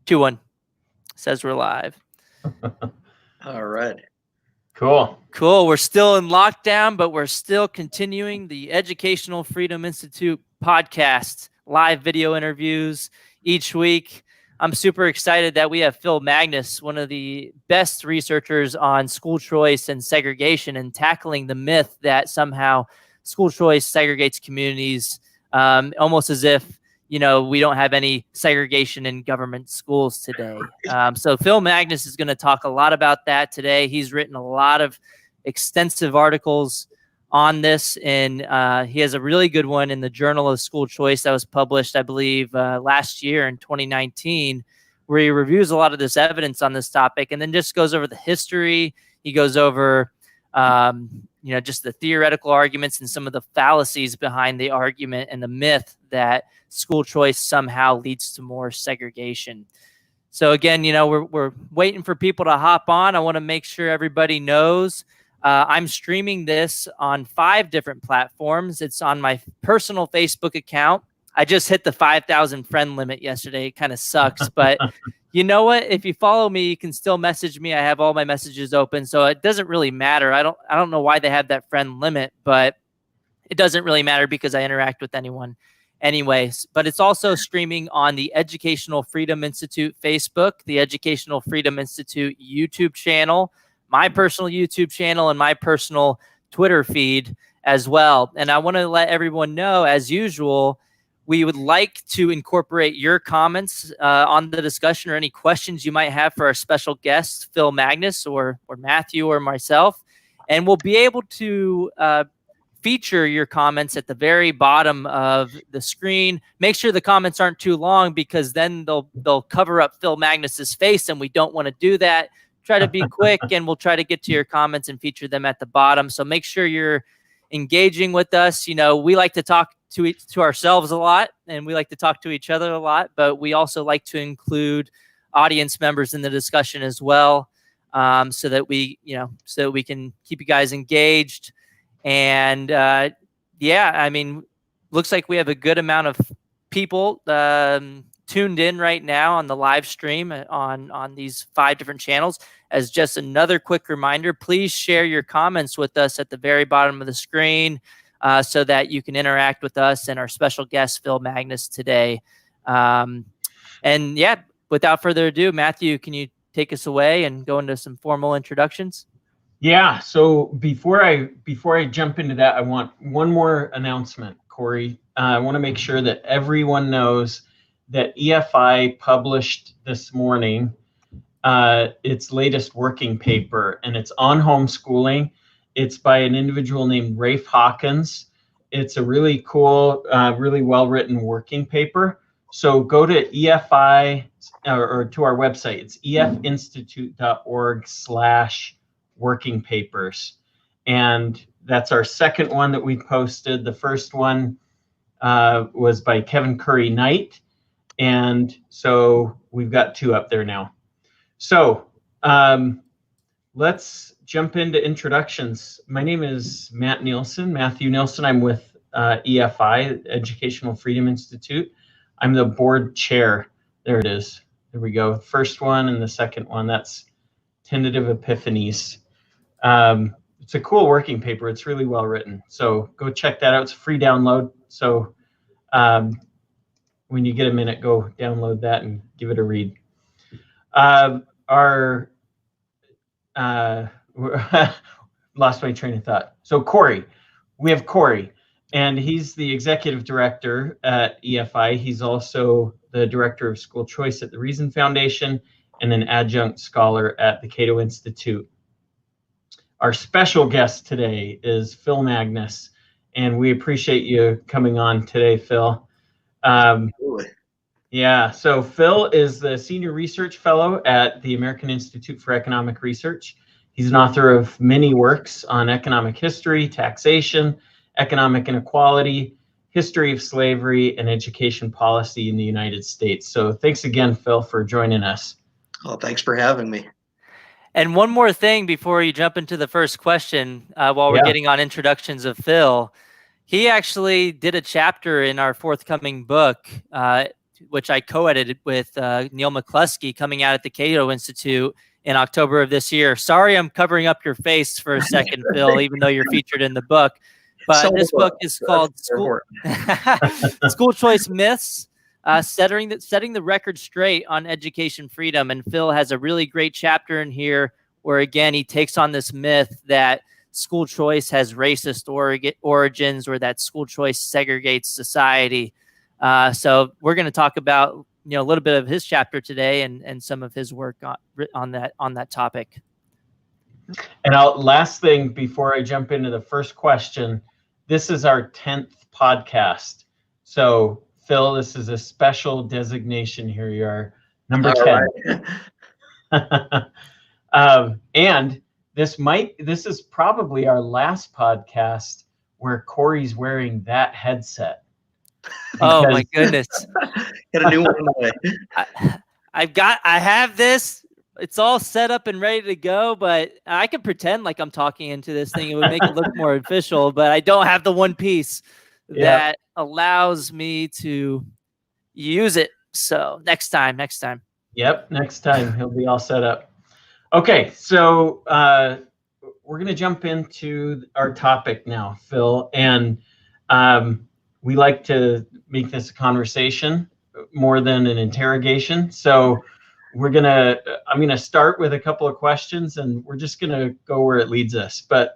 2-1. Says we're live. All right. Cool. We're still in lockdown, but we're still continuing the Educational Freedom Institute podcast, live video interviews each week. I'm super excited that we have Phil Magness, one of the best researchers on school choice and segregation, and tackling the myth that somehow school choice segregates communities, almost as if we don't have any segregation in government schools today. So Phil Magness is going to talk a lot about that today. He's written a lot of extensive articles on this, and he has a really good one in the Journal of School Choice that was published, I believe, last year in 2019, where he reviews a lot of this evidence on this topic and then just goes over the history. He goes over just the theoretical arguments and some of the fallacies behind the argument and the myth that school choice somehow leads to more segregation. So again, we're waiting for people to hop on. I want to make sure everybody knows I'm streaming this on 5 different platforms. It's on my personal Facebook account. I just hit the 5,000 friend limit yesterday. It kind of sucks, but you know what? If you follow me, you can still message me. I have all my messages open, so it doesn't really matter. I don't know why they have that friend limit, but it doesn't really matter because I interact with anyone anyways. But it's also streaming on the Educational Freedom Institute Facebook, the Educational Freedom Institute YouTube channel, my personal YouTube channel, and my personal Twitter feed as well. And I want to let everyone know, as usual, we would like to incorporate your comments on the discussion or any questions you might have for our special guests, Phil Magness or Matthew or myself. And we'll be able to feature your comments at the very bottom of the screen. Make sure the comments aren't too long, because then they'll cover up Phil Magness's face, and we don't want to do that. Try to be quick, and we'll try to get to your comments and feature them at the bottom. So make sure you're engaging with us. We like to talk to ourselves a lot, and we like to talk to each other a lot, but we also like to include audience members in the discussion as well, so that we can keep you guys engaged. And looks like we have a good amount of people tuned in right now on the live stream on these 5 different channels. As just another quick reminder, please share your comments with us at the very bottom of the screen, so that you can interact with us and our special guest, Phil Magness, today. Without further ado, Matthew, can you take us away and go into some formal introductions? Yeah. So before I jump into that, I want one more announcement, Corey. I want to make sure that everyone knows that EFI published this morning its latest working paper, and it's on homeschooling. It's by an individual named Rafe Hawkins. It's a really cool, really well-written working paper. So go to EFI or to our website. It's efinstitute.org/working papers. And that's our second one that we posted. The first one was by Kevin Curry Knight. And so we've got 2 up there now. So let's jump into introductions. My name is Matthew Nielsen. I'm with EFI, Educational Freedom Institute. I'm the board chair. There it is. There we go. First one and the second one. That's Tentative Epiphanies. It's a cool working paper. It's really well written. So go check that out. It's a free download. So when you get a minute, go download that and give it a read. Lost my train of thought. So we have Corey, and he's the executive director at EFI. He's also the director of school choice at the Reason Foundation and an adjunct scholar at the Cato Institute. Our special guest today is Phil Magness, and we appreciate you coming on today, Phil. Yeah, so Phil is the Senior Research Fellow at the American Institute for Economic Research. He's an author of many works on economic history, taxation, economic inequality, history of slavery, and education policy in the United States. So thanks again, Phil, for joining us. Oh, thanks for having me. And one more thing before you jump into the first question, while we're getting on introductions of Phil, he actually did a chapter in our forthcoming book which I co-edited with Neil McCluskey, coming out at the Cato Institute in October of this year. Sorry, I'm covering up your face for a second, Phil, even though you're featured in the book. But this book is called School Choice Myths, setting the record straight on education freedom. And Phil has a really great chapter in here where, again, he takes on this myth that school choice has racist origins, or that school choice segregates society. So we're going to talk about a little bit of his chapter today and some of his work on that topic. And last thing before I jump into the first question, this is our 10th podcast. So Phil, this is a special designation. Here you are, number 10. Right. And this is probably our last podcast where Corey's wearing that headset. Oh my goodness. Got a new one on the way. I have this. It's all set up and ready to go, but I can pretend like I'm talking into this thing. It would make it look more official, but I don't have the one piece that allows me to use it. So next time. Yep, next time he'll be all set up. Okay, so we're going to jump into our topic now, Phil, and we like to make this a conversation more than an interrogation. So I'm going to start with a couple of questions, and we're just going to go where it leads us. But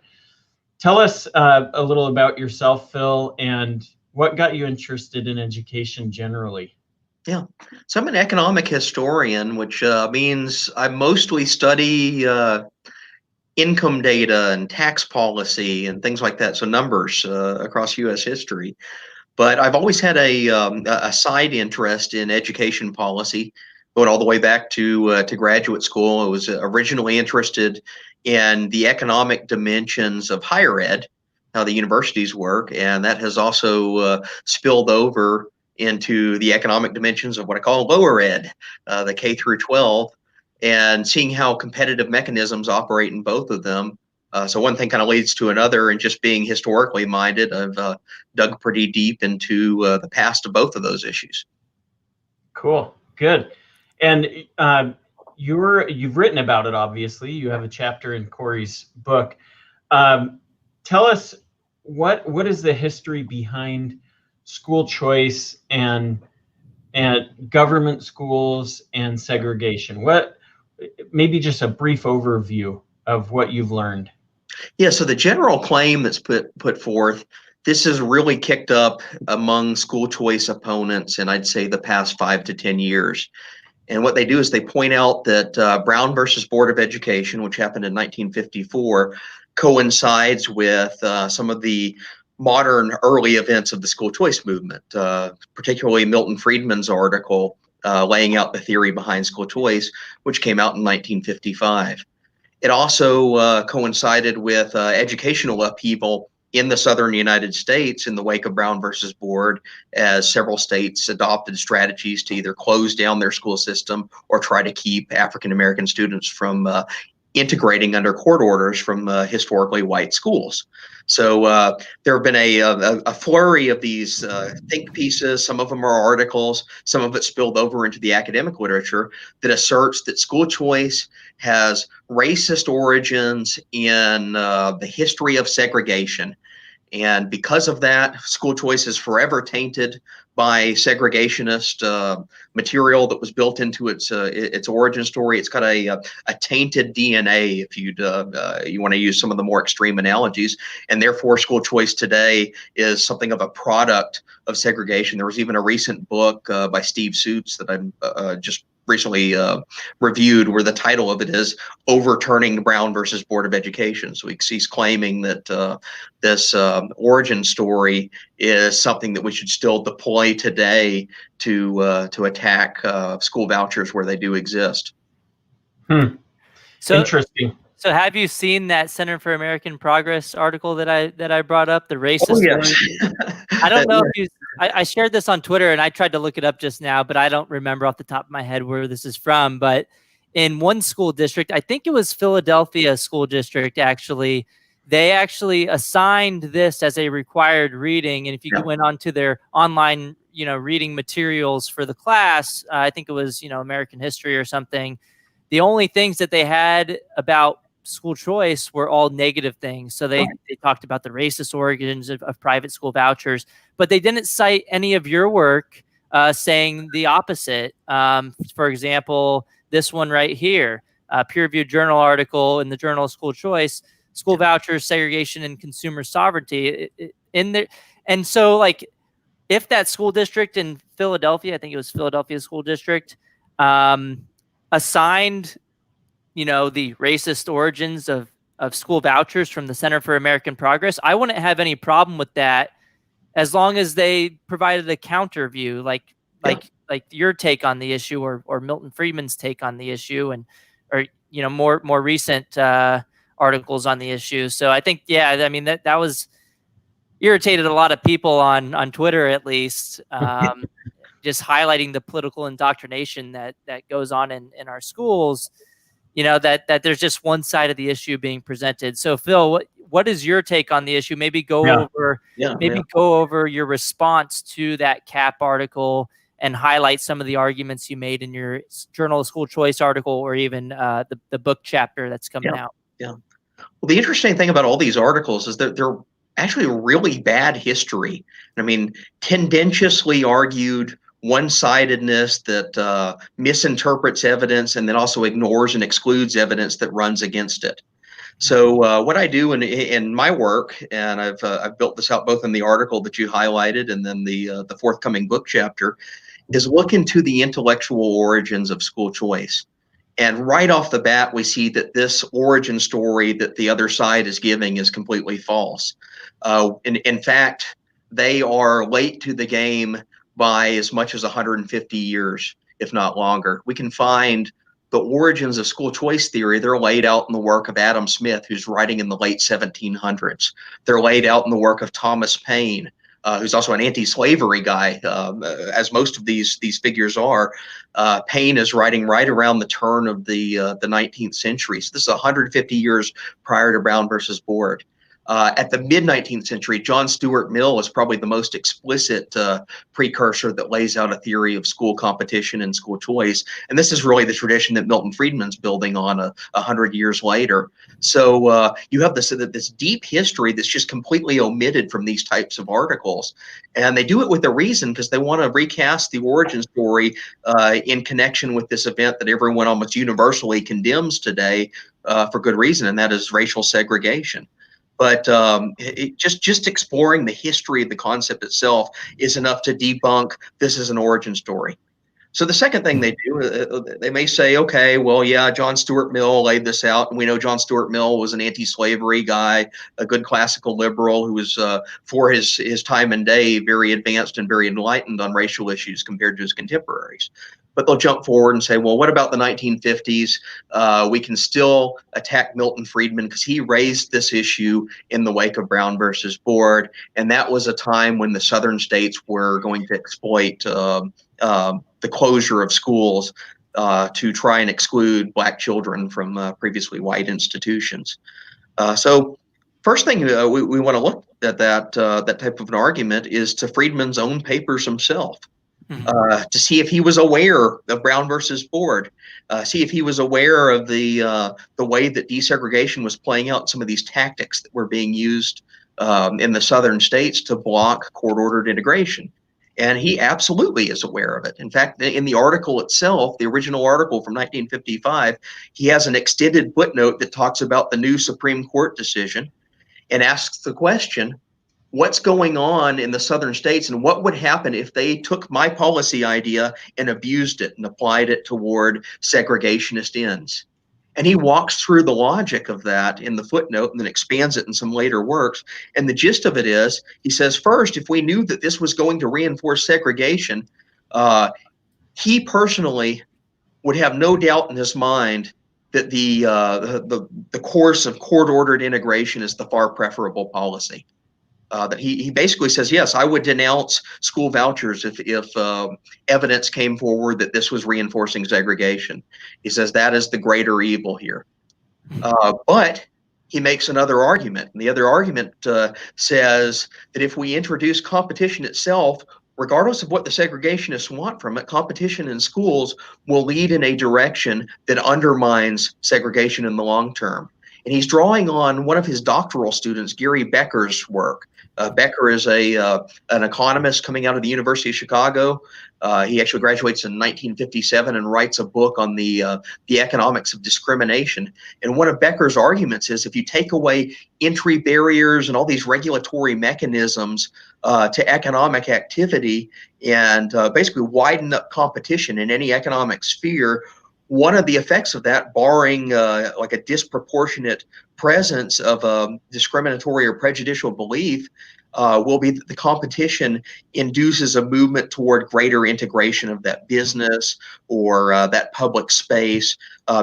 tell us a little about yourself, Phil, and what got you interested in education generally. Yeah, so I'm an economic historian, which means I mostly study income data and tax policy and things like that. So numbers across U.S. history. But I've always had a side interest in education policy, going all the way back to graduate school. I was originally interested in the economic dimensions of higher ed, how the universities work, and that has also spilled over into the economic dimensions of what I call lower ed, the K through 12, and seeing how competitive mechanisms operate in both of them. So one thing kind of leads to another, and just being historically minded, I've dug pretty deep into the past of both of those issues. Cool, good. And you've written about it, obviously. You have a chapter in Corey's book. Tell us what is the history behind school choice and government schools and segregation? Maybe just a brief overview of what you've learned. Yeah, so the general claim that's put forth, this has really kicked up among school choice opponents in, I'd say, the past 5 to 10 years. And what they do is they point out that Brown versus Board of Education, which happened in 1954, coincides with some of the modern early events of the school choice movement, particularly Milton Friedman's article laying out the theory behind school choice, which came out in 1955. It also coincided with educational upheaval in the southern United States in the wake of Brown versus Board, as several states adopted strategies to either close down their school system or try to keep African American students from integrating under court orders from historically white schools. So there have been a flurry of these think pieces. Some of them are articles, some of it spilled over into the academic literature, that asserts that school choice has racist origins in the history of segregation. And because of that, school choice is forever tainted by segregationist material that was built into its origin story. It's got a tainted DNA, if you want to use some of the more extreme analogies, and therefore school choice today is something of a product of segregation. There was even a recent book by Steve Suits that I'm just recently reviewed, where the title of it is Overturning Brown versus Board of Education. So he's claiming that this origin story is something that we should still deploy today to attack school vouchers where they do exist. So interesting. So have you seen that Center for American Progress article that I brought up, the racist? Oh, yes. I don't know if I shared this on Twitter, and I tried to look it up just now, but I don't remember off the top of my head where this is from. But in one school district, I think it was Philadelphia School District, actually, they actually assigned this as a required reading. And if you went onto their online reading materials for the class, I think it was, American history or something, the only things that they had about school choice were all negative things. So they talked about the racist origins of private school vouchers, but they didn't cite any of your work saying the opposite. For example, this one right here, a peer-reviewed journal article in the Journal of School Choice, school vouchers, segregation, and consumer sovereignty in there. And so, like, if that school district in Philadelphia, I think it was Philadelphia School District, assigned, the racist origins of school vouchers from the Center for American Progress, I wouldn't have any problem with that, as long as they provided a counter view, like your take on the issue, or Milton Friedman's take on the issue, or more recent articles on the issue. So I think, that was irritated a lot of people on Twitter, at least, just highlighting the political indoctrination that goes on in our schools. That there's just one side of the issue being presented. So Phil, what is your take on the issue? Maybe go over your response to that CAP article and highlight some of the arguments you made in your Journal of School Choice article, or even the book chapter that's coming out. Yeah. Well, the interesting thing about all these articles is that they're actually really bad history. I mean, tendentiously argued one-sidedness that misinterprets evidence and then also ignores and excludes evidence that runs against it. So what I do in my work, and I've built this out both in the article that you highlighted and then the forthcoming book chapter, is look into the intellectual origins of school choice. And right off the bat, we see that this origin story that the other side is giving is completely false. In fact, they are late to the game by as much as 150 years, if not longer. We can find the origins of school choice theory. They're laid out in the work of Adam Smith, who's writing in the late 1700s. They're laid out in the work of Thomas Paine, who's also an anti-slavery guy, as most of these figures are. Paine is writing right around the turn of the 19th century. So this is 150 years prior to Brown versus Board. At the mid-19th century, John Stuart Mill is probably the most explicit precursor that lays out a theory of school competition and school choice. And this is really the tradition that Milton Friedman's building on 100 years later. So you have this deep history that's just completely omitted from these types of articles. And they do it with a reason, because they want to recast the origin story in connection with this event that everyone almost universally condemns today for good reason, and that is racial segregation. But just exploring the history of the concept itself is enough to debunk this is an origin story. So the second thing they do, they may say, okay, well, yeah, John Stuart Mill laid this out, and we know John Stuart Mill was an anti-slavery guy, a good classical liberal who was, for his time and day, very advanced and very enlightened on racial issues compared to his contemporaries. But they'll jump forward and say, well, what about the 1950s? We can still attack Milton Friedman because he raised this issue in the wake of Brown versus Board. And that was a time when the southern states were going to exploit the closure of schools to try and exclude black children from previously white institutions. So first thing we want to look at that type of an argument is to Friedman's own papers himself. To see if he was aware of Brown versus Board, see if he was aware of the way that desegregation was playing out, some of these tactics that were being used in the southern states to block court-ordered integration. And he absolutely is aware of it. In fact, in the article itself, the original article from 1955, he has an extended footnote that talks about the new Supreme Court decision and asks the question, what's going on in the southern states, and what would happen if they took my policy idea and abused it and applied it toward segregationist ends? And he walks through the logic of that in the footnote and then expands it in some later works. And the gist of it is, he says, first, if we knew that this was going to reinforce segregation, he personally would have no doubt in his mind that the course of court-ordered integration is the far preferable policy. That he basically says, yes, I would denounce school vouchers if evidence came forward that this was reinforcing segregation. He says that is the greater evil here. But he makes another argument. And the other argument says that if we introduce competition itself, regardless of what the segregationists want from it, competition in schools will lead in a direction that undermines segregation in the long term. And he's drawing on one of his doctoral students, Gary Becker's work. Becker is an economist coming out of the University of Chicago. He actually graduates in 1957 and writes a book on the economics of discrimination. And one of Becker's arguments is if you take away entry barriers and all these regulatory mechanisms to economic activity and basically widen up competition in any economic sphere, one of the effects of that, barring like a disproportionate presence of a discriminatory or prejudicial belief, will be that the competition induces a movement toward greater integration of that business or that public space.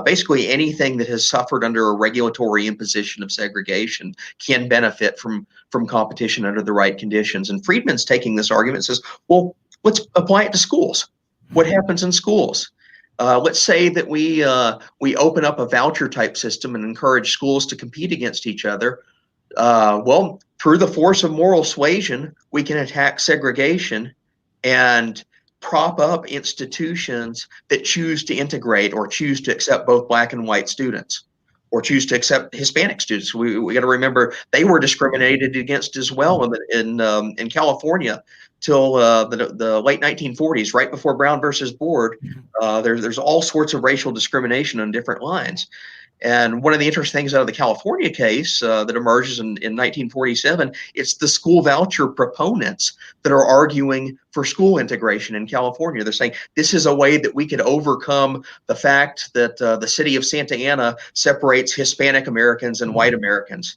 Basically, anything that has suffered under a regulatory imposition of segregation can benefit from competition under the right conditions. And Friedman's taking this argument and says, well, let's apply it to schools. What happens in schools? Let's say that we open up a voucher type system and encourage schools to compete against each other. Well, through the force of moral suasion, we can attack segregation and prop up institutions that choose to integrate or choose to accept both black and white students or choose to accept Hispanic students. We got to remember they were discriminated against as well in California till the late 1940s, right before Brown versus Board. There's all sorts of racial discrimination on different lines. And one of the interesting things out of the California case that emerges in 1947, it's the school voucher proponents that are arguing for school integration in California. They're saying this is a way that we could overcome the fact that the city of Santa Ana separates Hispanic Americans and white Americans.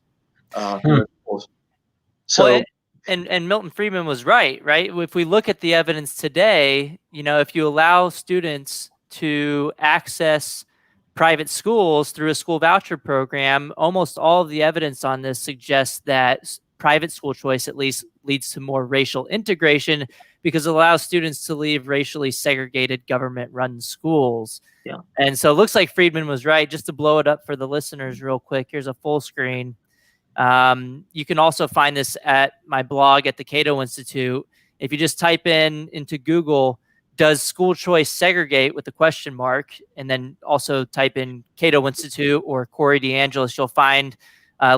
So. And Milton Friedman was right? If we look at the evidence today, if you allow students to access private schools through a school voucher program, almost all of the evidence on this suggests that private school choice at least leads to more racial integration because it allows students to leave racially segregated government-run schools. Yeah. And so it looks like Friedman was right. Just to blow it up for the listeners real quick, here's a full screen. You can also find this at my blog at the Cato Institute. If you just type into Google, does school choice segregate with a question mark, and then also type in Cato Institute or Corey DeAngelis, you'll find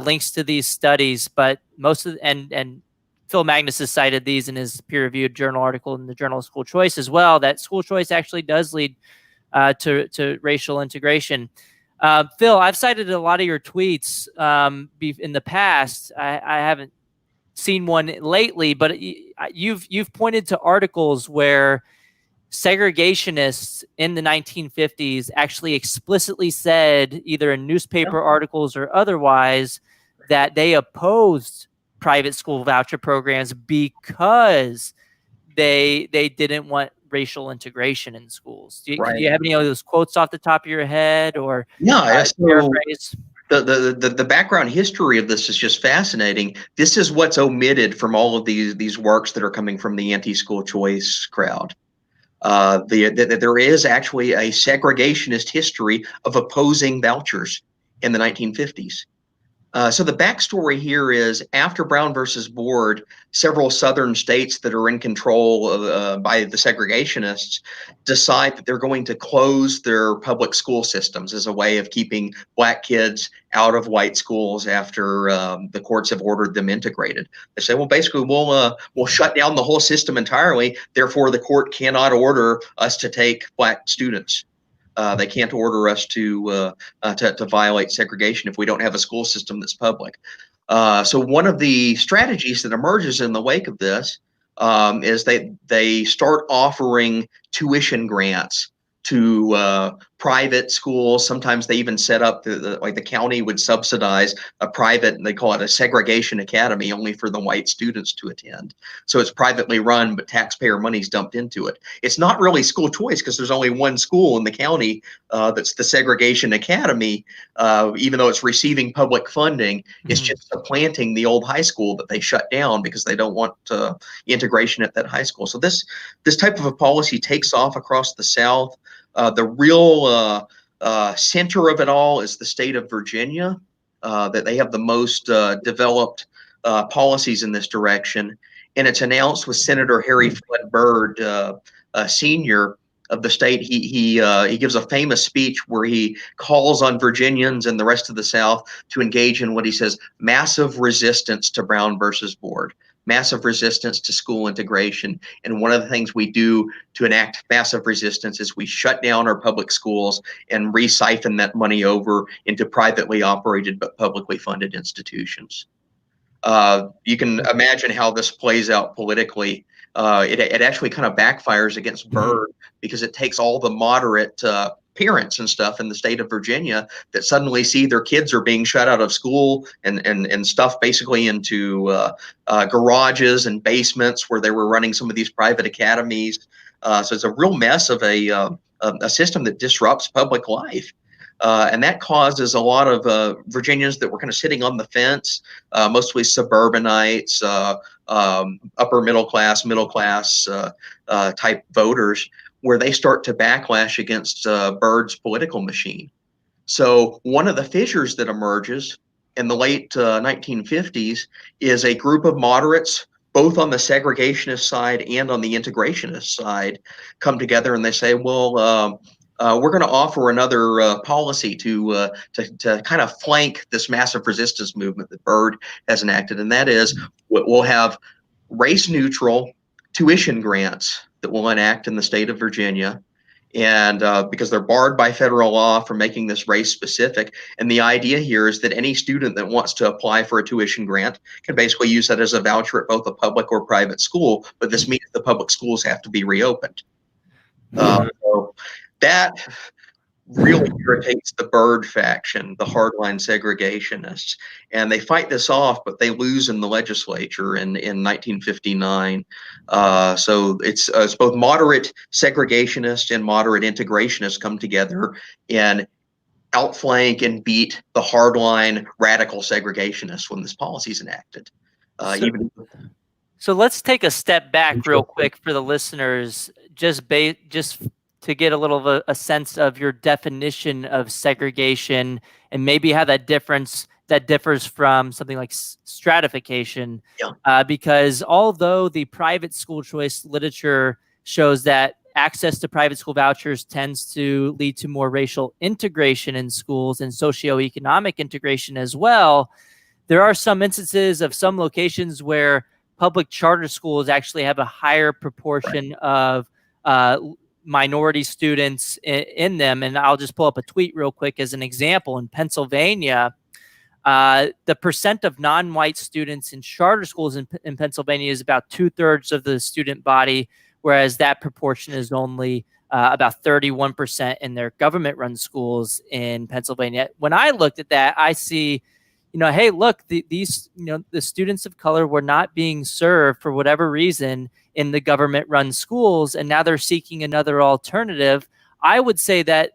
links to these studies. But most of and Phil Magness has cited these in his peer-reviewed journal article in the Journal of School Choice as well, that school choice actually does lead to racial integration. Phil, I've cited a lot of your tweets in the past. I haven't seen one lately, but you've pointed to articles where segregationists in the 1950s actually explicitly said, either in newspaper articles or otherwise, that they opposed private school voucher programs because they didn't want racial integration in schools. Do you have any of those quotes off the top of your head, or paraphrase? The background history of this is just fascinating. This is what's omitted from all of these works that are coming from the anti-school choice crowd. There is actually a segregationist history of opposing vouchers in the 1950s. So the backstory here is, after Brown versus Board, several southern states that are in control by the segregationists decide that they're going to close their public school systems as a way of keeping black kids out of white schools after the courts have ordered them integrated. They say, well, basically, we'll shut down the whole system entirely. Therefore, the court cannot order us to take black students. They can't order us to violate segregation if we don't have a school system that's public. So one of the strategies that emerges in the wake of this is they start offering tuition grants to private schools. Sometimes they even set up like the county would subsidize a private, they call it a segregation academy, only for the white students to attend. So it's privately run, but taxpayer money's dumped into it. It's not really school choice because there's only one school in the county that's the segregation academy, even though it's receiving public funding. It's just supplanting the old high school that they shut down because they don't want integration at that high school. So this type of a policy takes off across the South. The real center of it all is the state of Virginia, that they have the most developed policies in this direction. and it's announced with Senator Harry Flood Byrd, Sr. of the state. He gives a famous speech where he calls on Virginians and the rest of the South to engage in what he says massive resistance to Brown versus Board, massive resistance to school integration. And one of the things we do to enact massive resistance is we shut down our public schools and re-siphon that money over into privately operated but publicly funded institutions. You can imagine how this plays out politically. It actually kind of backfires against Byrd because it takes all the moderate parents and stuff in the state of Virginia that suddenly see their kids are being shut out of school and stuff basically into garages and basements where they were running some of these private academies. So it's a real mess of a system that disrupts public life. And that causes a lot of Virginians that were kind of sitting on the fence, mostly suburbanites, upper middle class type voters, where they start to backlash against Byrd's political machine. So one of the fissures that emerges in the late 1950s is a group of moderates, both on the segregationist side and on the integrationist side, come together and they say, well, we're going to offer another policy to kind of flank this massive resistance movement that Byrd has enacted, and that is we'll have race-neutral tuition grants that we'll enact in the state of Virginia, and because they're barred by federal law from making this race-specific. And the idea here is that any student that wants to apply for a tuition grant can basically use that as a voucher at both a public or private school, but this means the public schools have to be reopened. So that really irritates the Byrd faction, the hardline segregationists, and they fight this off, but they lose in the legislature in 1959. So it's both moderate segregationists and moderate integrationists come together and outflank and beat the hardline radical segregationists when this policy is enacted. So let's take a step back real quick for the listeners, just to get a little of a sense of your definition of segregation and maybe how that differs from something like stratification. Yeah. Because although the private school choice literature shows that access to private school vouchers tends to lead to more racial integration in schools and socioeconomic integration as well, there are some instances of some locations where public charter schools actually have a higher proportion of minority students in them. And I'll just pull up a tweet real quick as an example. In Pennsylvania, the percent of non-white students in charter schools in Pennsylvania is about 2/3 of the student body, whereas that proportion is only about 31% in their government-run schools in Pennsylvania. When I looked at that, I see, hey, look, these the students of color were not being served for whatever reason in the government-run schools, and now they're seeking another alternative. I would say that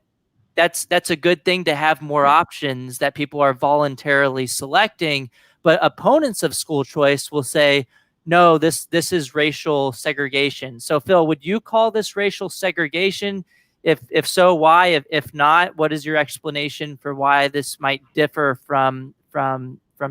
that's a good thing to have more options that people are voluntarily selecting. But opponents of school choice will say, no, this is racial segregation. So Phil, would you call this racial segregation? If so, why? If not, what is your explanation for why this might differ from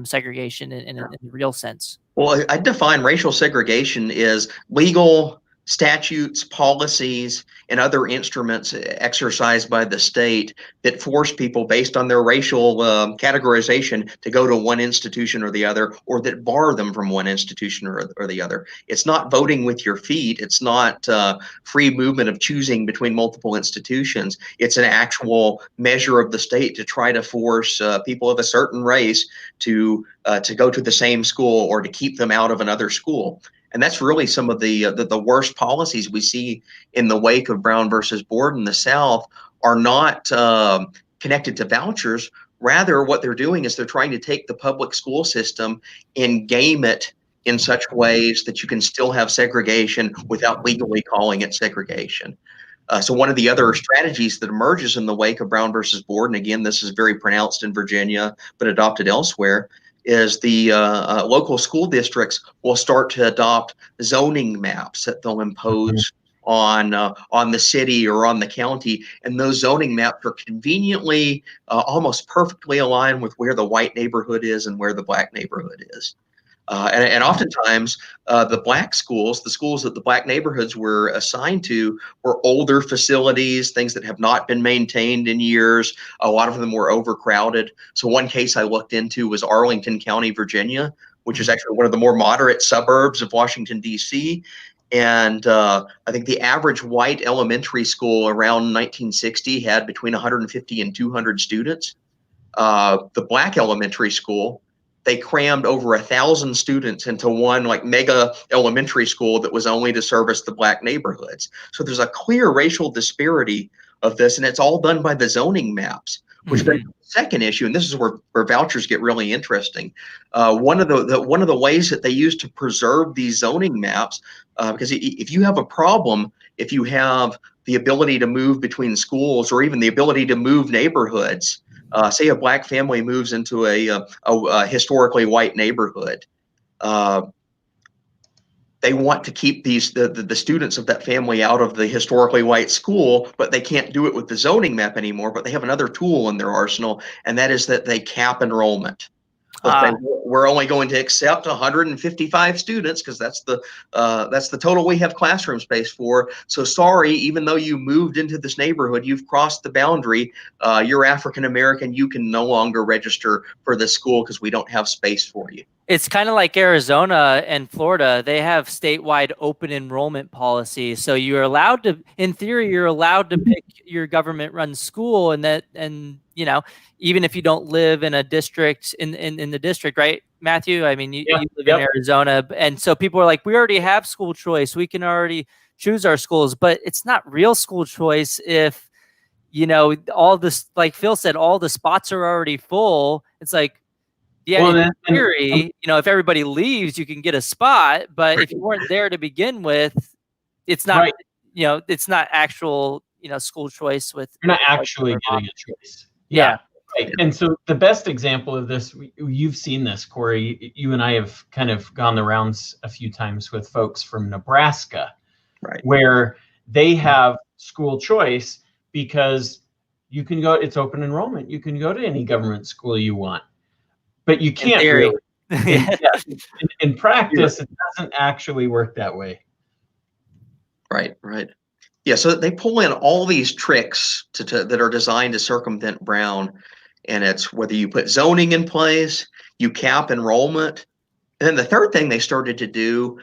segregation in a real sense? Well, I define racial segregation as legal statutes, policies, and other instruments exercised by the state that force people based on their racial categorization to go to one institution or the other, or that bar them from one institution or the other. It's not voting with your feet. It's not free movement of choosing between multiple institutions. It's an actual measure of the state to try to force people of a certain race to go to the same school or to keep them out of another school. And that's really some of the worst policies we see in the wake of Brown versus Board in the South are not connected to vouchers. Rather, what they're doing is they're trying to take the public school system and game it in such ways that you can still have segregation without legally calling it segregation. So one of the other strategies that emerges in the wake of Brown versus Board, and again, this is very pronounced in Virginia, but adopted elsewhere, is the local school districts will start to adopt zoning maps that they'll impose on the city or on the county, and those zoning maps are conveniently, almost perfectly aligned with where the white neighborhood is and where the black neighborhood is. And oftentimes, the black schools, the schools that the black neighborhoods were assigned to, were older facilities, things that have not been maintained in years. A lot of them were overcrowded. So one case I looked into was Arlington County, Virginia, which is actually one of the more moderate suburbs of Washington, D.C. And I think the average white elementary school around 1960 had between 150 and 200 students. The black elementary school, they crammed over 1,000 students into one like mega elementary school that was only to service the black neighborhoods. So there's a clear racial disparity of this, and it's all done by the zoning maps, which brings the second issue, and this is where vouchers get really interesting. One of the ways that they use to preserve these zoning maps, because if you have a problem, if you have the ability to move between schools or even the ability to move neighborhoods, say a black family moves into a historically white neighborhood, they want to keep the students of that family out of the historically white school, but they can't do it with the zoning map anymore. But they have another tool in their arsenal, and that is that they cap enrollment. We're only going to accept 155 students because that's the total we have classroom space for. So sorry, even though you moved into this neighborhood, you've crossed the boundary. You're African American. You can no longer register for this school because we don't have space for you. It's kind of like Arizona and Florida. They have statewide open enrollment policies. So you're allowed to, in theory, you're allowed to pick your government-run school, and you know, even if you don't live in a district in the district, right, Matthew? I mean, you live in Arizona, and so people are like, we already have school choice. We can already choose our schools, but it's not real school choice if, you know, all this, like Phil said, all the spots are already full. It's like, yeah, well, in theory, you know, if everybody leaves, you can get a spot, but if you weren't there to begin with, it's not, you know, it's not actual, you know, school choice with. You're not actually getting a choice. Yeah. Right. And so the best example of this, you've seen this, Corey, you and I have kind of gone the rounds a few times with folks from Nebraska, where they have school choice because you can go, it's open enrollment. You can go to any government school you want. But you can't really. In practice, it doesn't actually work that way. Right. Yeah, so they pull in all these tricks that are designed to circumvent Brown, and it's whether you put zoning in place, you cap enrollment, and then the third thing they started to do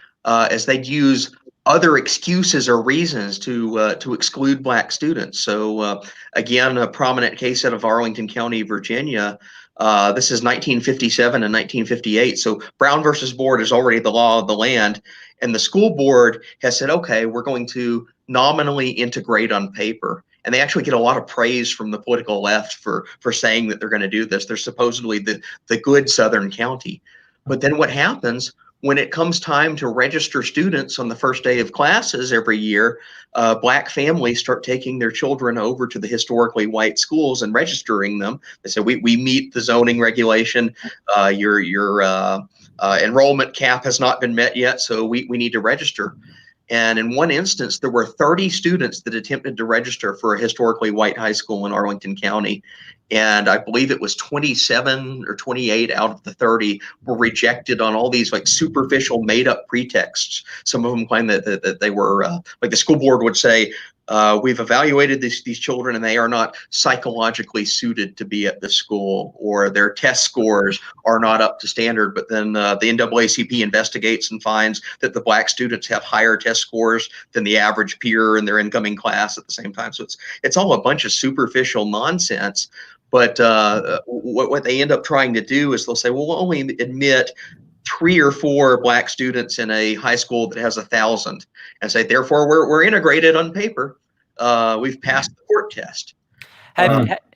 is they'd use other excuses or reasons to exclude black students. So again, a prominent case out of Arlington County, Virginia. This is 1957 and 1958. So Brown versus Board is already the law of the land. And the school board has said, okay, we're going to nominally integrate on paper. And they actually get a lot of praise from the political left for saying that they're going to do this. They're supposedly the good Southern county. But then what happens when it comes time to register students on the first day of classes every year, black families start taking their children over to the historically white schools and registering them. They say, we meet the zoning regulation. Your enrollment cap has not been met yet, so we need to register. And in one instance, there were 30 students that attempted to register for a historically white high school in Arlington County. And I believe it was 27 or 28 out of the 30 were rejected on all these like superficial made up pretexts. Some of them claim that they were, like the school board would say, we've evaluated these children and they are not psychologically suited to be at the school, or their test scores are not up to standard. But then the NAACP investigates and finds that the black students have higher test scores than the average peer in their incoming class at the same time. So it's all a bunch of superficial nonsense. But what they end up trying to do is they'll say, well, we'll only admit 3 or 4 black students in a high school that has 1,000, and say, therefore, we're integrated on paper. We've passed the court test.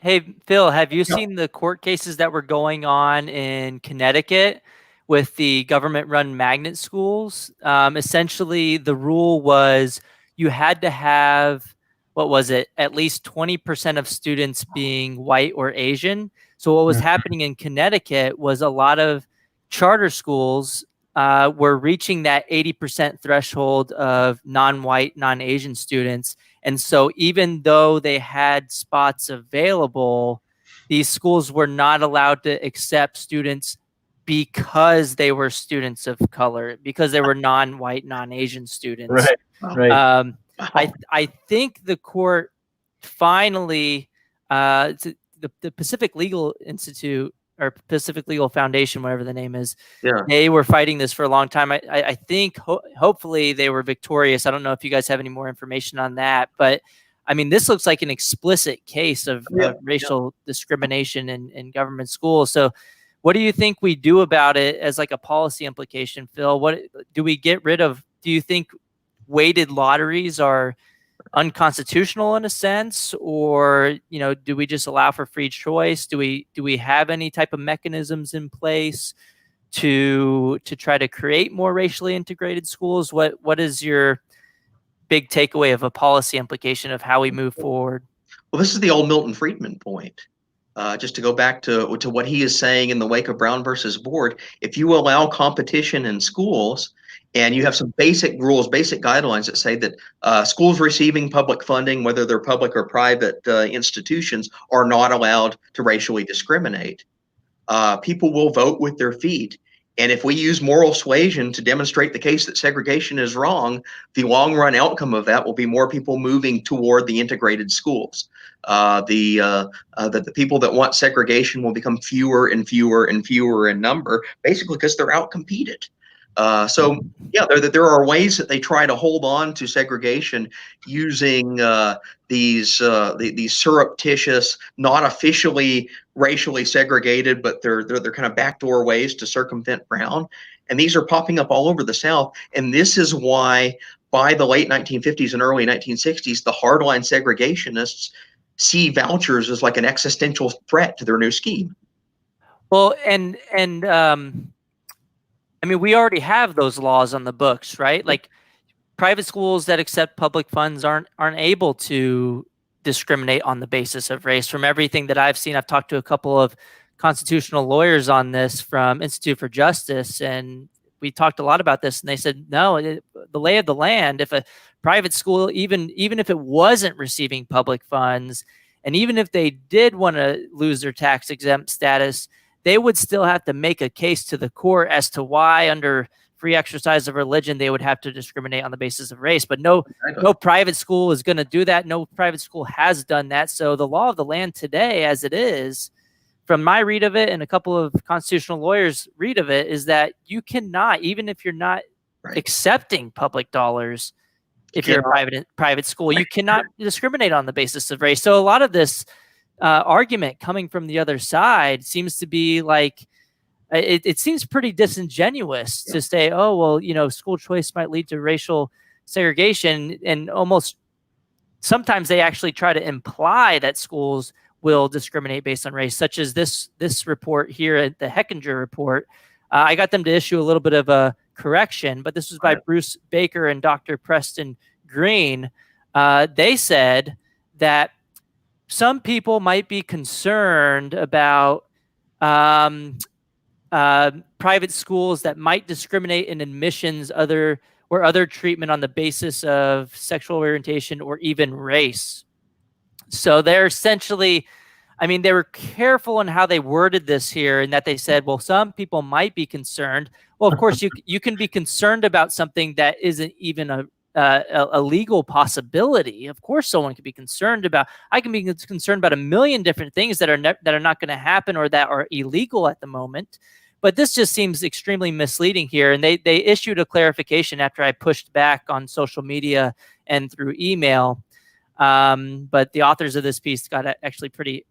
Hey, Phil, have you seen the court cases that were going on in Connecticut with the government-run magnet schools? Essentially, the rule was you had to have, what was it, at least 20% of students being white or Asian. So what was happening in Connecticut was a lot of charter schools were reaching that 80% threshold of non-white, non-Asian students. And so even though they had spots available, these schools were not allowed to accept students because they were students of color, because they were non-white, non-Asian students. Right. Right. I think the court finally, the Pacific Legal Institute or Pacific Legal Foundation, whatever the name is, they were fighting this for a long time. I think hopefully they were victorious. I don't know if you guys have any more information on that, but I mean, this looks like an explicit case of racial discrimination in government schools. So what do you think we do about it as like a policy implication, Phil? What do we get rid of? Do you think weighted lotteries are unconstitutional in a sense, or do we just allow for free choice? Do we have any type of mechanisms in place to try to create more racially integrated schools? What is your big takeaway of a policy implication of how we move forward? Well, this is the old Milton Friedman point. Just to go back to what he is saying in the wake of Brown versus Board, if you allow competition in schools and you have some basic rules, basic guidelines that say that schools receiving public funding, whether they're public or private institutions, are not allowed to racially discriminate, people will vote with their feet. And if we use moral suasion to demonstrate the case that segregation is wrong, the long run outcome of that will be more people moving toward the integrated schools. The people that want segregation will become fewer and fewer and fewer in number, basically because they're outcompeted. So yeah, there are ways that they try to hold on to segregation using these surreptitious, not officially racially segregated, but they're kind of backdoor ways to circumvent Brown. And these are popping up all over the South. And this is why by the late 1950s and early 1960s, the hardline segregationists see vouchers as like an existential threat to their new scheme. Well, and I mean, we already have those laws on the books, right? Like private schools that accept public funds aren't able to discriminate on the basis of race. From everything that I've seen, I've talked to a couple of constitutional lawyers on this from Institute for Justice, and we talked a lot about this, and they said, no, the lay of the land, if a private school, even if it wasn't receiving public funds, and even if they did want to lose their tax exempt status, they would still have to make a case to the court as to why under free exercise of religion, they would have to discriminate on the basis of race. But no private school is going to do that. No private school has done that. So the law of the land today, as it is, from my read of it and a couple of constitutional lawyers' read of it, is that you cannot, even if you're not accepting public dollars, if you're a private school, you cannot discriminate on the basis of race. So a lot of this argument coming from the other side seems to be like, it seems pretty disingenuous to say, oh, well, school choice might lead to racial segregation. And almost sometimes they actually try to imply that schools will discriminate based on race, such as this report here at the Hechinger report. I got them to issue a little bit of a correction, but this was by Bruce Baker and Dr. Preston Green. They said that some people might be concerned about private schools that might discriminate in admissions or other treatment on the basis of sexual orientation or even race. So they're essentially, I mean, they were careful in how they worded this here, and that they said, well, some people might be concerned. Well, of course, you can be concerned about something that isn't even a legal possibility. Of course, someone can be concerned about. I can be concerned about a million different things that are not going to happen or that are illegal at the moment. But this just seems extremely misleading here. And they issued a clarification after I pushed back on social media and through email. But the authors of this piece got pretty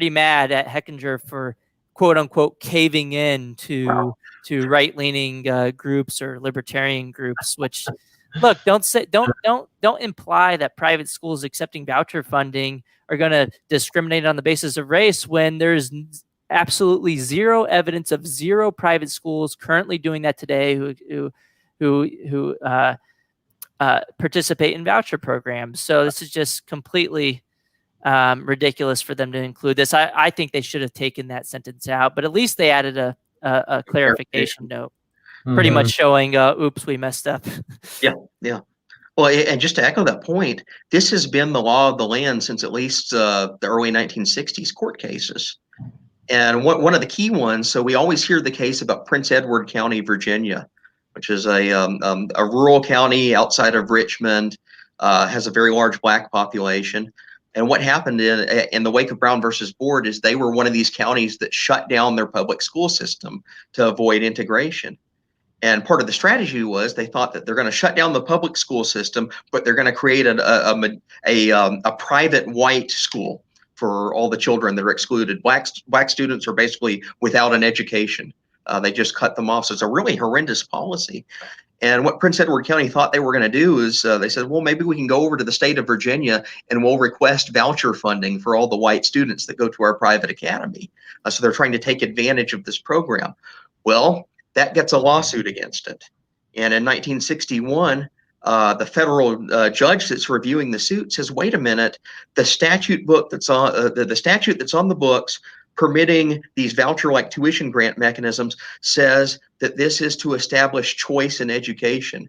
mad at Hechinger for quote unquote caving in to right-leaning groups or libertarian groups, which look, don't imply that private schools accepting voucher funding are going to discriminate on the basis of race when there's absolutely zero evidence of zero private schools currently doing that today who participate in voucher programs. So this is just completely ridiculous for them to include this. I think they should have taken that sentence out, but at least they added a clarification note, pretty much showing, oops, we messed up. Yeah. Well, and just to echo that point, this has been the law of the land since at least the early 1960s court cases. And one of the key ones, so we always hear the case about Prince Edward County, Virginia, which is a rural county outside of Richmond, has a very large black population. And what happened in the wake of Brown versus Board is they were one of these counties that shut down their public school system to avoid integration. And part of the strategy was they thought that they're going to shut down the public school system, but they're going to create a private white school for all the children that are excluded. Black students are basically without an education. They just cut them off. So it's a really horrendous policy. And what Prince Edward County thought they were going to do is they said, well, maybe we can go over to the state of Virginia and we'll request voucher funding for all the white students that go to our private academy. So they're trying to take advantage of this program. Well, that gets a lawsuit against it. And in 1961, the federal judge that's reviewing the suit says, wait a minute, the statute book that's on the statute that's on the books permitting these voucher-like tuition grant mechanisms says that this is to establish choice in education.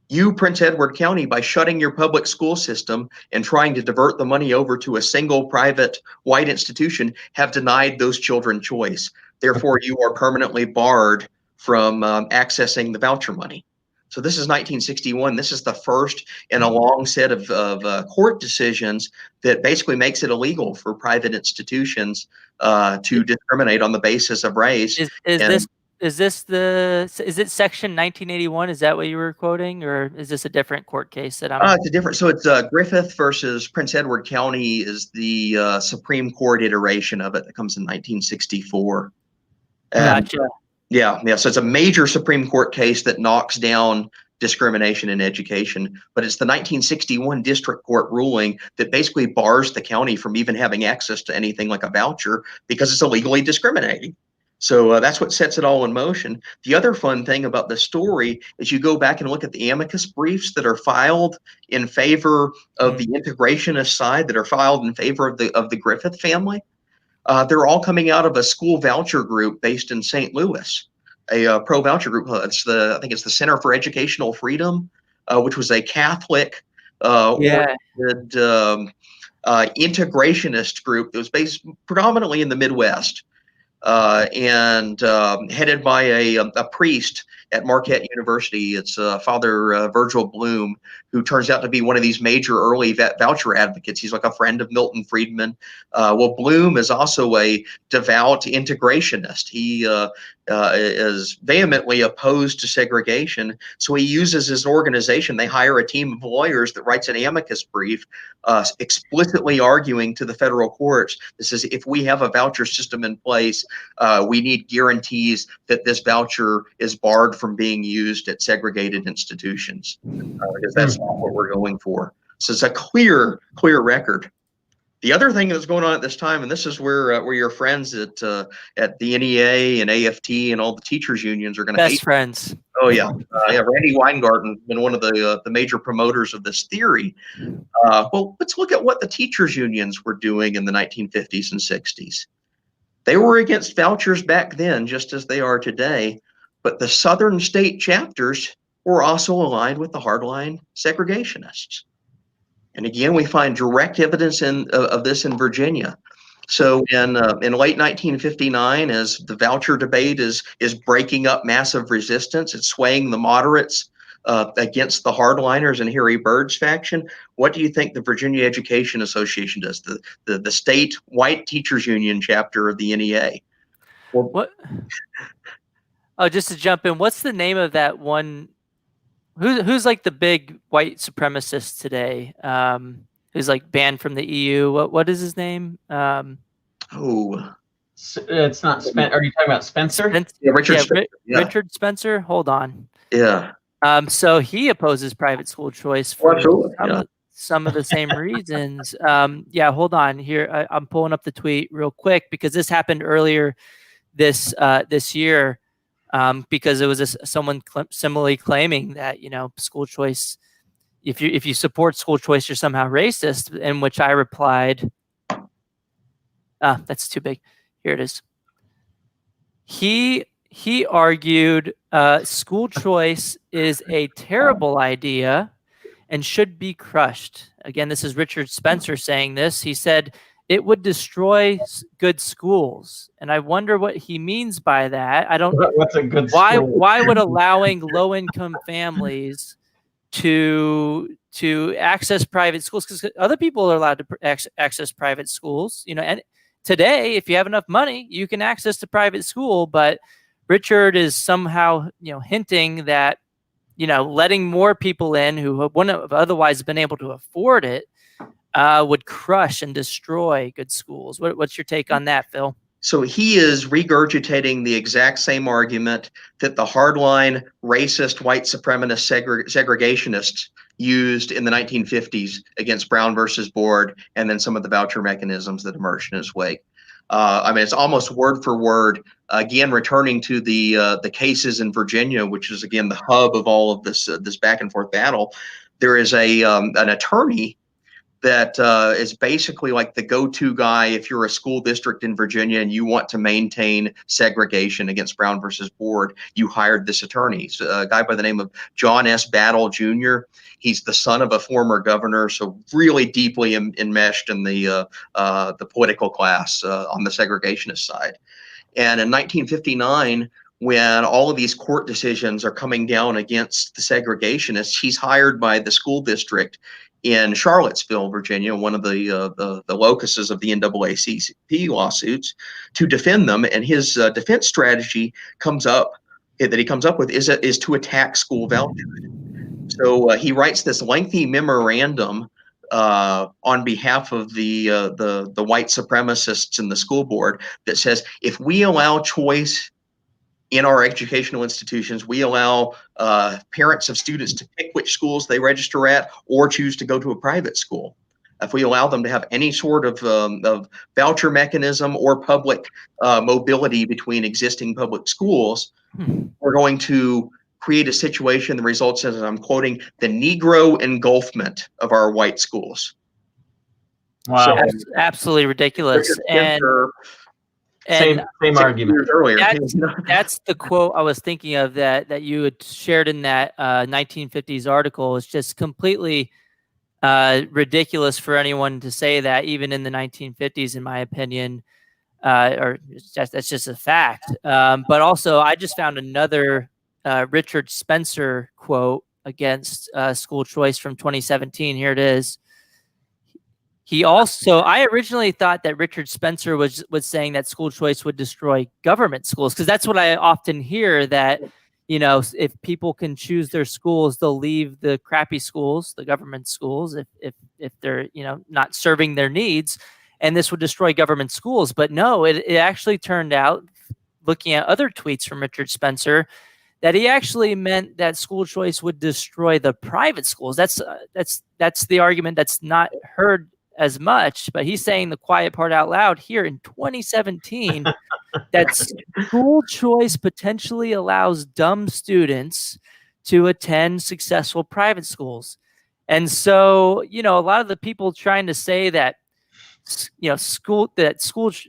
You, Prince Edward County, by shutting your public school system and trying to divert the money over to a single private white institution, have denied those children choice. Therefore, you are permanently barred from accessing the voucher money. So this is 1961. This is the first in a long set of court decisions that basically makes it illegal for private institutions to discriminate on the basis of race. Is it section 1981? Is that what you were quoting, or is this a different court case that I'm? It's a different. So it's Griffith versus Prince Edward County is the Supreme Court iteration of it that comes in 1964. Gotcha. Yeah. So it's a major Supreme Court case that knocks down discrimination in education, but it's the 1961 district court ruling that basically bars the county from even having access to anything like a voucher because it's illegally discriminating. So that's what sets it all in motion. The other fun thing about this story is you go back and look at the amicus briefs that are filed in favor of the integrationist side, that are filed in favor of the Griffith family. They're all coming out of a school voucher group based in St. Louis, a pro-voucher group. I think it's the Center for Educational Freedom, which was a Catholic integrationist group that was based predominantly in the Midwest and headed by a priest at Marquette University. It's Father Virgil Bloom, who turns out to be one of these major early voucher advocates. He's like a friend of Milton Friedman. Well, Bloom is also a devout integrationist. He is vehemently opposed to segregation. So he uses his organization. They hire a team of lawyers that writes an amicus brief explicitly arguing to the federal courts. This is, if we have a voucher system in place, we need guarantees that this voucher is barred from being used at segregated institutions, because that's not what we're going for. So it's a clear record. The other thing that's going on at this time, and this is where your friends at the NEA and AFT and all the teachers unions are going to hate. Best friends. Oh yeah, Randy Weingarten's been one of the major promoters of this theory. Well, let's look at what the teachers unions were doing in the 1950s and 60s. They were against vouchers back then, just as they are today, but the Southern state chapters were also aligned with the hardline segregationists. And again, we find direct evidence of this in Virginia. So in late 1959, as the voucher debate is breaking up massive resistance, it's swaying the moderates against the hardliners and Harry Byrd's faction. What do you think the Virginia Education Association does? The state white teachers union chapter of the NEA. Well, what? Oh, just to jump in, what's the name of that one? Who's like the big white supremacist today? Who's like banned from the EU? What is his name? It's not Spencer. Are you talking about Spencer? Yeah, Richard Spencer. Yeah. Richard Spencer. Hold on. Yeah. So he opposes private school choice for some of the same reasons. Yeah, hold on here. I'm pulling up the tweet real quick because this happened earlier this year. Because it was someone similarly claiming that, school choice, if you support school choice, you're somehow racist. In which I replied, that's too big. Here it is. He argued school choice is a terrible idea and should be crushed. Again, this is Richard Spencer saying this. He said, it would destroy good schools. And I wonder what he means by that. I don't. What's a good why? school? Why would allowing low-income families to access private schools, because other people are allowed to access private schools, and today, if you have enough money, you can access the private school. But Richard is somehow, hinting that, letting more people in who wouldn't have otherwise been able to afford it would crush and destroy good schools. What's your take on that, Phil? So he is regurgitating the exact same argument that the hardline, racist, white supremacist segregationists used in the 1950s against Brown versus Board, and then some of the voucher mechanisms that emerged in his wake. I mean, it's almost word for word. Again, returning to the cases in Virginia, which is again the hub of all of this back and forth battle. There is an attorney that is basically like the go-to guy if you're a school district in Virginia and you want to maintain segregation against Brown versus Board. You hired this attorney, a guy by the name of John S. Battle Jr. He's the son of a former governor, so really deeply enmeshed in the political class on the segregationist side. And in 1959, when all of these court decisions are coming down against the segregationists, he's hired by the school district in Charlottesville, Virginia, one of the locuses of the NAACP lawsuits, to defend them. And his defense strategy that he comes up with is to attack school vouchers. So he writes this lengthy memorandum on behalf of the white supremacists in the school board that says, if we allow choice in our educational institutions, we allow parents of students to pick which schools they register at or choose to go to a private school. If we allow them to have any sort of voucher mechanism or public mobility between existing public schools, we're going to create a situation that results in, as I'm quoting, the Negro engulfment of our white schools. Wow. So, that's absolutely ridiculous. Same argument. Earlier. That's the quote I was thinking of that you had shared in that 1950s article. It's just completely ridiculous for anyone to say that, even in the 1950s, in my opinion. That's just a fact. But also, I just found another Richard Spencer quote against school choice from 2017. Here it is. I originally thought that Richard Spencer was saying that school choice would destroy government schools, because that's what I often hear, that, if people can choose their schools, they'll leave the crappy schools, the government schools, if they're, not serving their needs, and this would destroy government schools. But no, it actually turned out, looking at other tweets from Richard Spencer, that he actually meant that school choice would destroy the private schools. That's the argument that's not heard as much, but he's saying the quiet part out loud here in 2017 that school choice potentially allows dumb students to attend successful private schools. And so, a lot of the people trying to say that,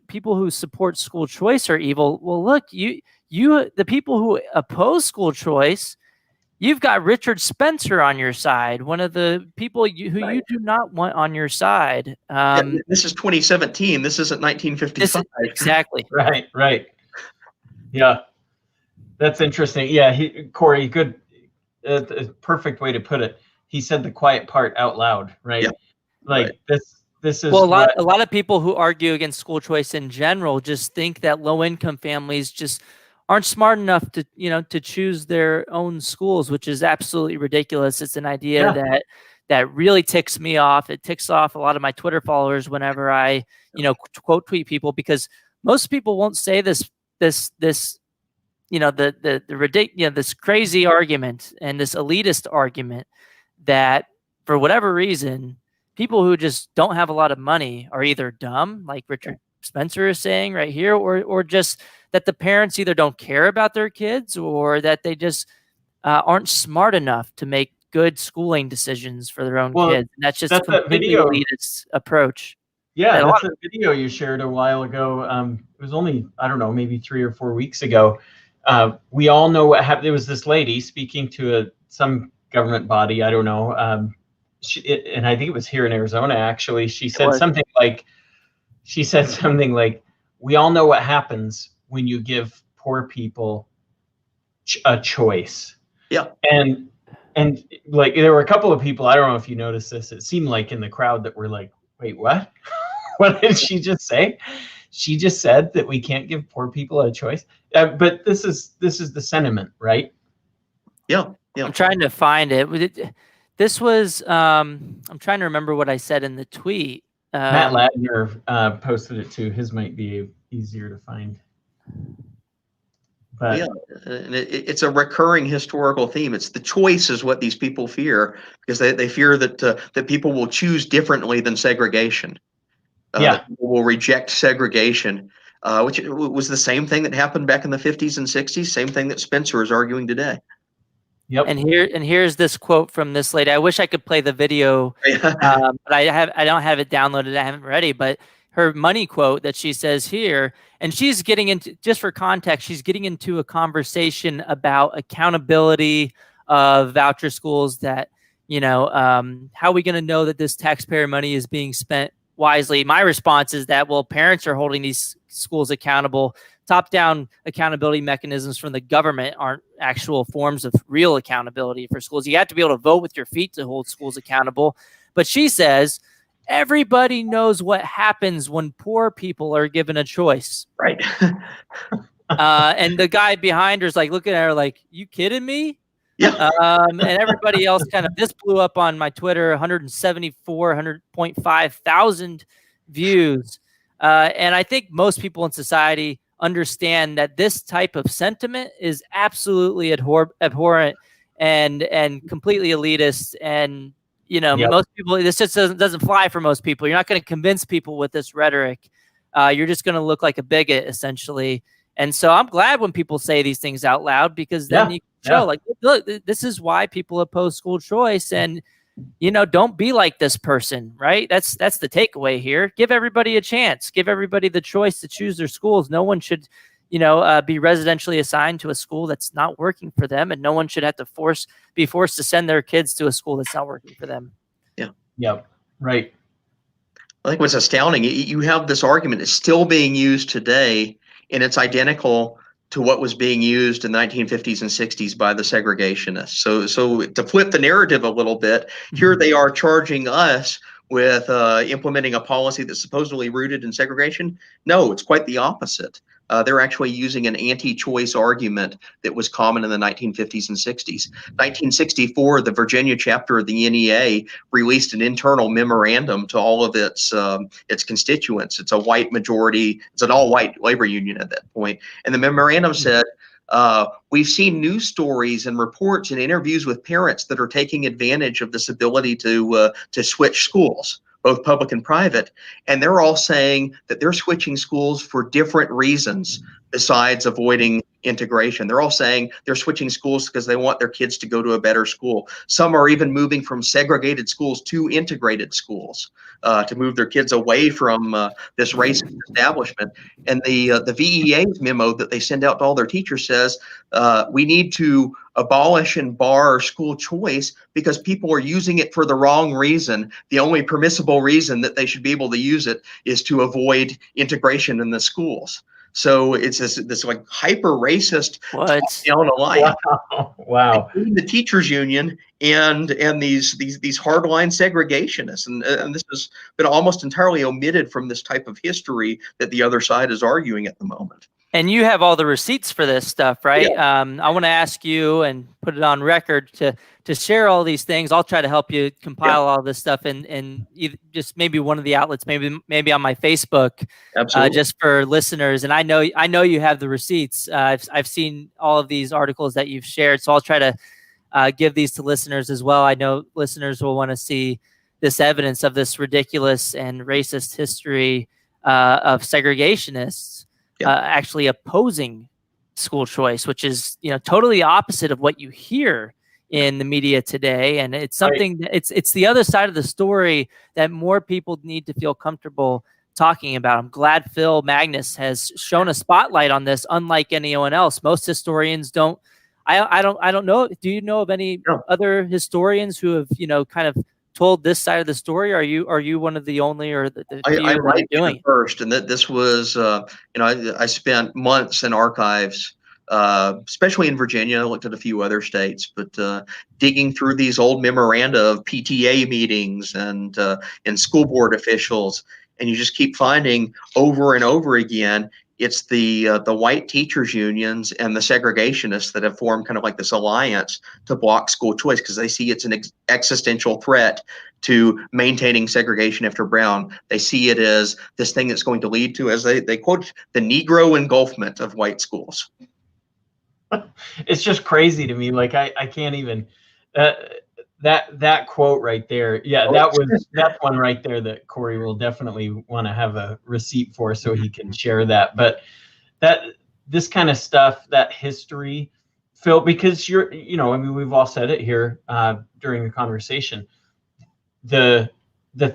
people who support school choice are evil. Well, look, the people who oppose school choice, you've got Richard Spencer on your side, one of the people who you do not want on your side. This is 2017. This isn't 1955. Exactly. Right. Yeah, that's interesting. Yeah, Corey, good, perfect way to put it. He said the quiet part out loud, right? Yeah. This is a lot of people who argue against school choice in general just think that low-income families just aren't smart enough to choose their own schools, which is absolutely ridiculous. It's an idea that really ticks me off. It ticks off a lot of my Twitter followers whenever I, quote tweet people, because most people won't say this crazy argument and this elitist argument that, for whatever reason, people who just don't have a lot of money are either dumb, like Richard Spencer is saying right here, or just that the parents either don't care about their kids, or that they just aren't smart enough to make good schooling decisions for their own kids. And that's just a completely elitist approach. Yeah, that's a video you shared a while ago. It was only, I don't know, maybe 3 or 4 weeks ago. We all know what happened. There was this lady speaking to some government body, I don't know, and I think it was here in Arizona, actually. She said something like, she said something like, "We all know what happens when you give poor people a choice." Yeah. And like there were a couple of people, I don't know if you noticed this, it seemed like in the crowd that were like, "Wait, what?" What did she just say? She just said that we can't give poor people a choice. But this is the sentiment, right? Yeah. I'm trying to find it. This was I'm trying to remember what I said in the tweet. Matt Ladner posted it too. His might be easier to find. But yeah, and it's a recurring historical theme. It's the choice is what these people fear, because they fear that that people will choose differently than segregation. That people will reject segregation, which was the same thing that happened back in the 50s and 60s. Same thing that Spencer is arguing today. Yep. And here's this quote from this lady. I wish I could play the video, but I don't have it downloaded. I haven't ready. But her money quote that she says here, and she's getting into, just for context, she's getting into a conversation about accountability of voucher schools. That how are we going to know that this taxpayer money is being spent wisely? My response is that, well, parents are holding these schools accountable. Top-down accountability mechanisms from the government aren't actual forms of real accountability for schools. You have to be able to vote with your feet to hold schools accountable. But she says everybody knows what happens when poor people are given a choice. Right. And the guy behind her is like looking at her like, "You kidding me?" Yeah. And everybody else this blew up on my Twitter, 100.5 thousand views. And I think most people in society understand that this type of sentiment is absolutely abhorrent and completely elitist. And, most people, this just doesn't fly for most people. You're not going to convince people with this rhetoric. You're just going to look like a bigot, essentially. And so I'm glad when people say these things out loud, because then you can show, like, look, this is why people oppose school choice. And, don't be like this person, right? That's the takeaway here. Give everybody a chance. Give everybody the choice to choose their schools. No one should, be residentially assigned to a school that's not working for them, and no one should have to be forced to send their kids to a school that's not working for them. Yeah. Yep. Right. I think what's astounding, you have this argument that's still being used today, and it's identical to what was being used in the 1950s and 60s by the segregationists. So to flip the narrative a little bit, here they are charging us with implementing a policy that's supposedly rooted in segregation. No, it's quite the opposite. They're actually using an anti-choice argument that was common in the 1950s and 60s. 1964, the Virginia chapter of the NEA released an internal memorandum to all of its constituents. It's a white majority. It's an all-white labor union at that point. And the memorandum said, we've seen news stories and reports and interviews with parents that are taking advantage of this ability to switch schools, both public and private. And they're all saying that they're switching schools for different reasons besides avoiding integration. They're all saying they're switching schools because they want their kids to go to a better school. Some are even moving from segregated schools to integrated schools to move their kids away from this racist establishment. And the VEA's memo that they send out to all their teachers says we need to abolish and bar school choice because people are using it for the wrong reason. The only permissible reason that they should be able to use it is to avoid integration in the schools. So it's this like hyper racist down a line. Wow. Including the teachers union and these hardline segregationists, and this has been almost entirely omitted from this type of history that the other side is arguing at the moment. And you have all the receipts for this stuff, right? Yeah. I want to ask you and put it on record to share all these things. I'll try to help you compile all this stuff and just maybe one of the outlets, maybe on my Facebook, just for listeners. And I know you have the receipts. I've seen all of these articles that you've shared, so I'll try to give these to listeners as well. I know listeners will want to see this evidence of this ridiculous and racist history of segregationists. Actually opposing school choice, which is totally opposite of what you hear in the media today. And it's something that it's the other side of the story that more people need to feel comfortable talking about. I'm glad Phil Magness has shown a spotlight on this, unlike anyone else. Most historians don't. I don't know. Do you know of any other historians who have kind of told this side of the story? Are you one of the only or the few I that are liked doing it it? first, and that this was, I spent months in archives, especially in Virginia. I looked at a few other states, but digging through these old memoranda of PTA meetings and school board officials, and you just keep finding over and over again. It's the white teachers unions and the segregationists that have formed kind of like this alliance to block school choice because they see it's an existential threat to maintaining segregation after Brown. They see it as this thing that's going to lead to, as they quote, the Negro engulfment of white schools. It's just crazy to me. Like I can't even that quote right there. Yeah, that's one right there that Corey will definitely want to have a receipt for so he can share that. But this kind of stuff, that history, Phil, because I mean, we've all said it here during the conversation. The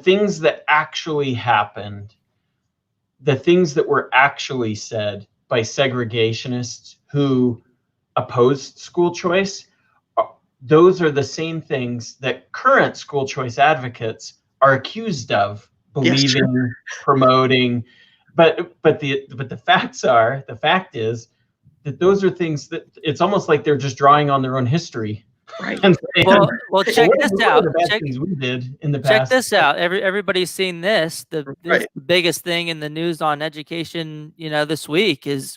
things that actually happened, the things that were actually said by segregationists who opposed school choice, those are the same things that current school choice advocates are accused of believing, yes, promoting. But the fact is that those are things that it's almost like they're just drawing on their own history. Right. And saying, Well, check this out. The bad things we did in the Check past. this out. Everybody's seen this. Right. The biggest thing in the news on education, this week is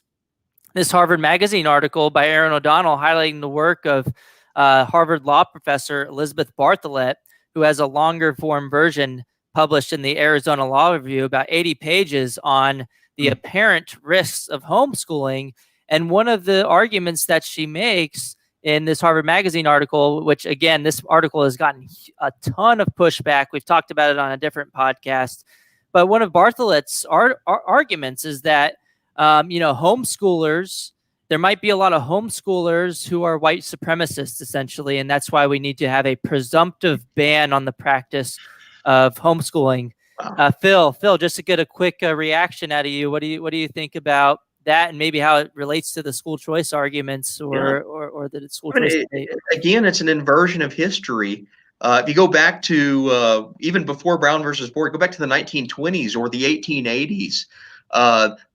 this Harvard Magazine article by Aaron O'Donnell highlighting the work of Harvard law professor Elizabeth Bartholet, who has a longer form version published in the Arizona Law Review, about 80 pages on the apparent risks of homeschooling. And one of the arguments that she makes in this Harvard Magazine article, which again, this article has gotten a ton of pushback. We've talked about it on a different podcast. But one of Bartholet's arguments is that, homeschoolers, there might be a lot of homeschoolers who are white supremacists, essentially. And that's why we need to have a presumptive ban on the practice of homeschooling. Wow. Phil, just to get a quick reaction out of you, what do you think about that, and maybe how it relates to the school choice arguments or the school choice debate? Again, it's an inversion of history. If you go back to even before Brown versus Board, go back to the 1920s or the 1880s,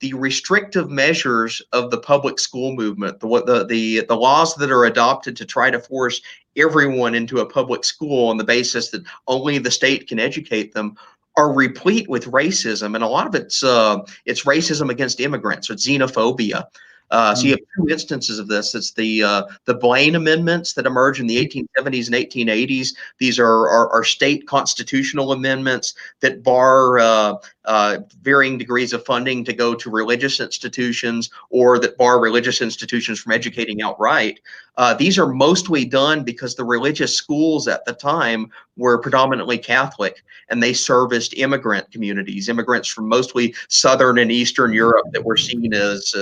the restrictive measures of the public school movement, the laws that are adopted to try to force everyone into a public school on the basis that only the state can educate them, are replete with racism, and a lot of it's racism against immigrants or xenophobia. So you have two instances of this. It's the Blaine amendments that emerge in the 1870s and 1880s. These are state constitutional amendments that bar varying degrees of funding to go to religious institutions, or that bar religious institutions from educating outright. These are mostly done because the religious schools at the time were predominantly Catholic, and they serviced immigrant communities, immigrants from mostly Southern and Eastern Europe that were seen as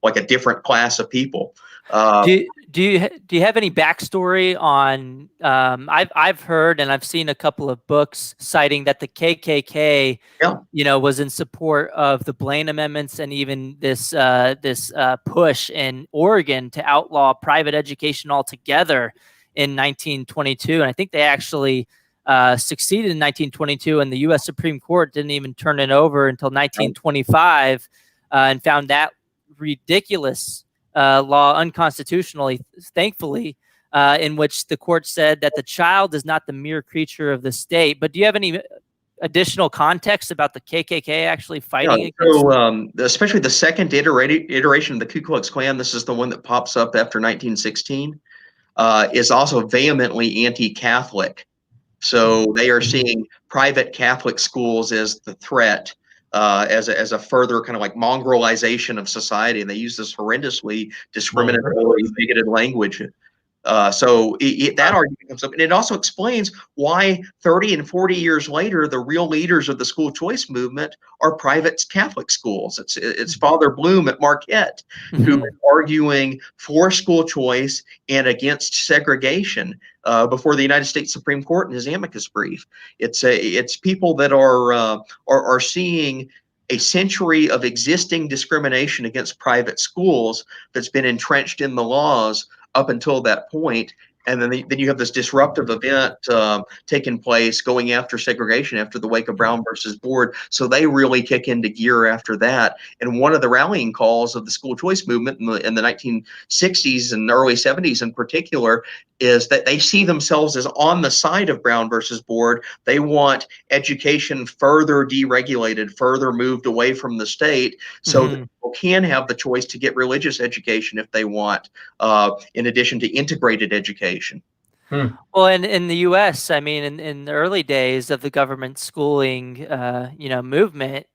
like a different class of people. Do you have any backstory on? I've heard and I've seen a couple of books citing that the KKK, was in support of the Blaine amendments and even this push in Oregon to outlaw private education altogether in 1922, and I think they actually succeeded in 1922, and the U.S. Supreme Court didn't even turn it over until 1925, and found that ridiculous law unconstitutionally, thankfully, in which the court said that the child is not the mere creature of the state. But do you have any additional context about the KKK actually fighting against? So, especially the second iteration of the Ku Klux Klan, this is the one that pops up after 1916, is also vehemently anti-Catholic. So they are seeing private Catholic schools as the threat, as a further kind of like mongrelization of society, and they use this horrendously discriminatory, bigoted language. So that argument comes up, and it also explains why 30 and 40 years later, the real leaders of the school choice movement are private Catholic schools. It's Father Bloom at Marquette, who is arguing for school choice and against segregation before the United States Supreme Court in his amicus brief. It's people that are seeing a century of existing discrimination against private schools that's been entrenched in the laws up until that point, And then you have this disruptive event taking place, going after segregation after the wake of Brown versus Board. So they really kick into gear after that. And one of the rallying calls of the school choice movement in the 1960s and early 70s in particular is that they see themselves as on the side of Brown versus Board. They want education further deregulated, further moved away from the state, so that people can have the choice to get religious education if they want, in addition to integrated education. Well, in the U.S., I mean, in the early days of the government schooling, movement,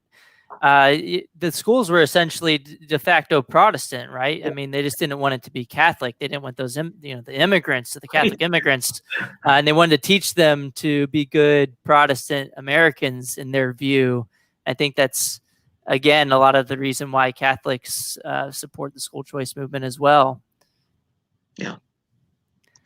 the schools were essentially de facto Protestant, right? I mean, they just didn't want it to be Catholic. They didn't want those, the immigrants, the Catholic immigrants, and they wanted to teach them to be good Protestant Americans in their view. I think that's, again, a lot of the reason why Catholics support the school choice movement as well. Yeah,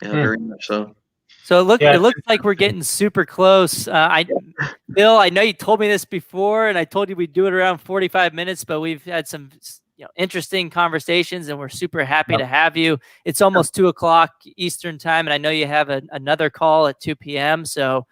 very much so. So it looks like we're getting super close. Bill, I know you told me this before, and I told you we'd do it around 45 minutes, but we've had some interesting conversations, and we're super happy to have you. It's almost 2:00 Eastern time, and I know you have another call at 2 p.m. So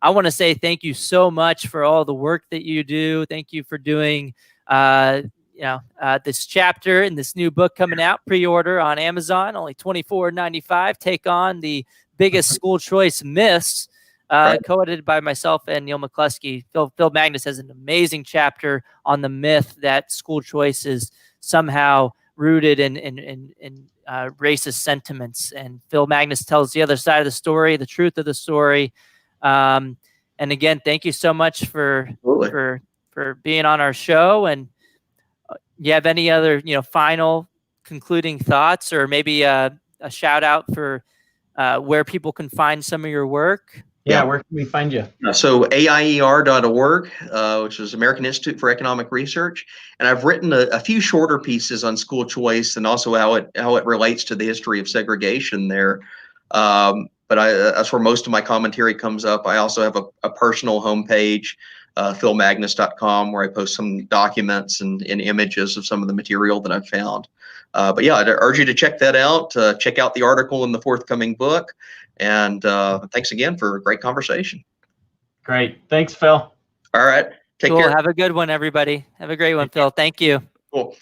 I want to say thank you so much for all the work that you do. Thank you for doing this chapter in this new book coming out, pre-order on Amazon, only $24.95. Take on the biggest school choice myths, co-edited by myself and Neil McCluskey. Phil Magness has an amazing chapter on the myth that school choice is somehow rooted in racist sentiments. And Phil Magness tells the other side of the story, the truth of the story. And again, thank you so much for being on our show. And you have any other final concluding thoughts, or maybe a shout out for where people can find some of your work? Yeah, where can we find you? So AIER.org, which is American Institute for Economic Research, and I've written a few shorter pieces on school choice and also how it relates to the history of segregation there. But that's where most of my commentary comes up. I also have a personal homepage, philmagness.com, where I post some documents and images of some of the material that I've found. But yeah, I'd urge you to check that out. Check out the article in the forthcoming book. And thanks again for a great conversation. Great. Thanks, Phil. All right. Take care. Have a good one, everybody. Have a great one, Phil. Thank you. Cool.